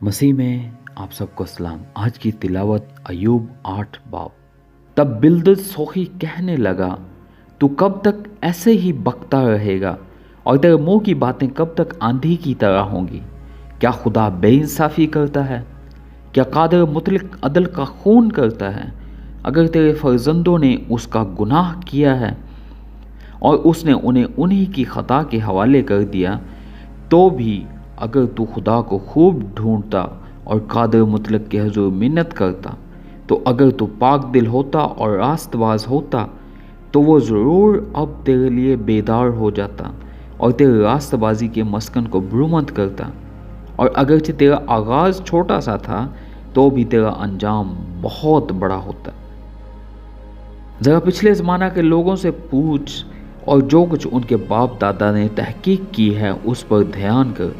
मसीह में आप सबको सलाम। आज की तिलावत अय्यूब 8 बाब। तब बिल्दद सोखी कहने लगा, तू कब तक ऐसे ही बकता रहेगा और तेरे मुंह की बातें कब तक आंधी की तरह होंगी? क्या खुदा बेइंसाफ़ी करता है? क्या कादर मुतलक अदल का खून करता है? अगर तेरे फर्जंदों ने उसका गुनाह किया है और उसने उन्हें उन्हीं की खता के हवाले कर दिया, तो भी अगर तू खुदा को खूब ढूंढता और कादर मुतलक के हुजूर मिन्नत करता, तो अगर तू पाक दिल होता और रास्तबाज होता, तो वो ज़रूर अब तेरे लिए बेदार हो जाता और तेरे रास्तबाजी के मस्कन को बुरुमत करता। और अगरचे तेरा आगाज़ छोटा सा था, तो भी तेरा अंजाम बहुत बड़ा होता। ज़रा पिछले ज़माना के लोगों से पूछ और जो कुछ उनके बाप दादा ने तहकीक की है उस पर ध्यान कर,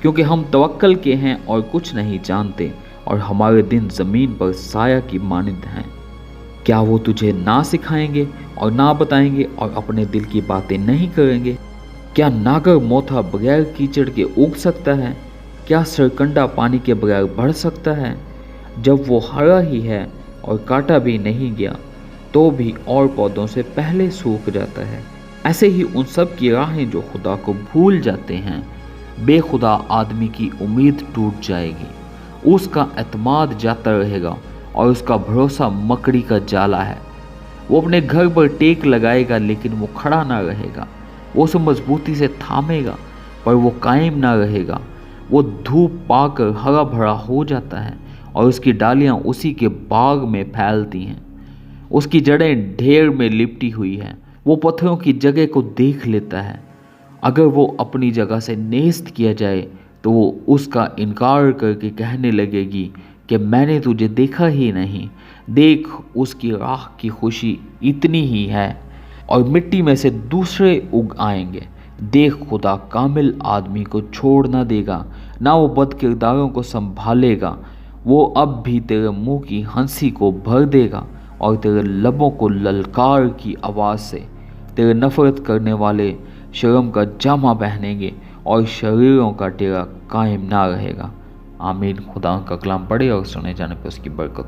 क्योंकि हम तवक्कल के हैं और कुछ नहीं जानते, और हमारे दिन ज़मीन पर साया की मानिंद हैं। क्या वो तुझे ना सिखाएंगे और ना बताएंगे और अपने दिल की बातें नहीं करेंगे? क्या नागर मोथा बगैर कीचड़ के उग सकता है? क्या सरकंडा पानी के बगैर बढ़ सकता है? जब वो हरा ही है और काटा भी नहीं गया, तो भी और पौधों से पहले सूख जाता है। ऐसे ही उन सब की राहें जो खुदा को भूल जाते हैं, बेखुदा आदमी की उम्मीद टूट जाएगी। उसका एतमाद जाता रहेगा और उसका भरोसा मकड़ी का जाला है। वो अपने घर पर टेक लगाएगा, लेकिन वो खड़ा ना रहेगा। वो उसे मजबूती से थामेगा, पर वो कायम ना रहेगा। वो धूप पाकर हरा भरा हो जाता है और उसकी डालियां उसी के बाग में फैलती हैं। उसकी जड़ें ढेर में लिपटी हुई हैं। वो पत्थरों की जगह को देख लेता है। अगर वो अपनी जगह से नेस्त किया जाए, तो वो उसका इनकार करके कहने लगेगी कि मैंने तुझे देखा ही नहीं। देख, उसकी राह की खुशी इतनी ही है और मिट्टी में से दूसरे उग आएंगे। देख, खुदा कामिल आदमी को छोड़ ना देगा, ना वो बद किरदारों को संभालेगा। वो अब भी तेरे मुंह की हंसी को भर देगा और तेरे लबों को ललकार की आवाज़ से। तेरे नफरत करने वाले शर्म का जामा पहनेंगे और शरीरों का डेरा कायम ना रहेगा। आमीन। खुदा का कलाम पढ़े और सुने जाने पर उसकी बरकत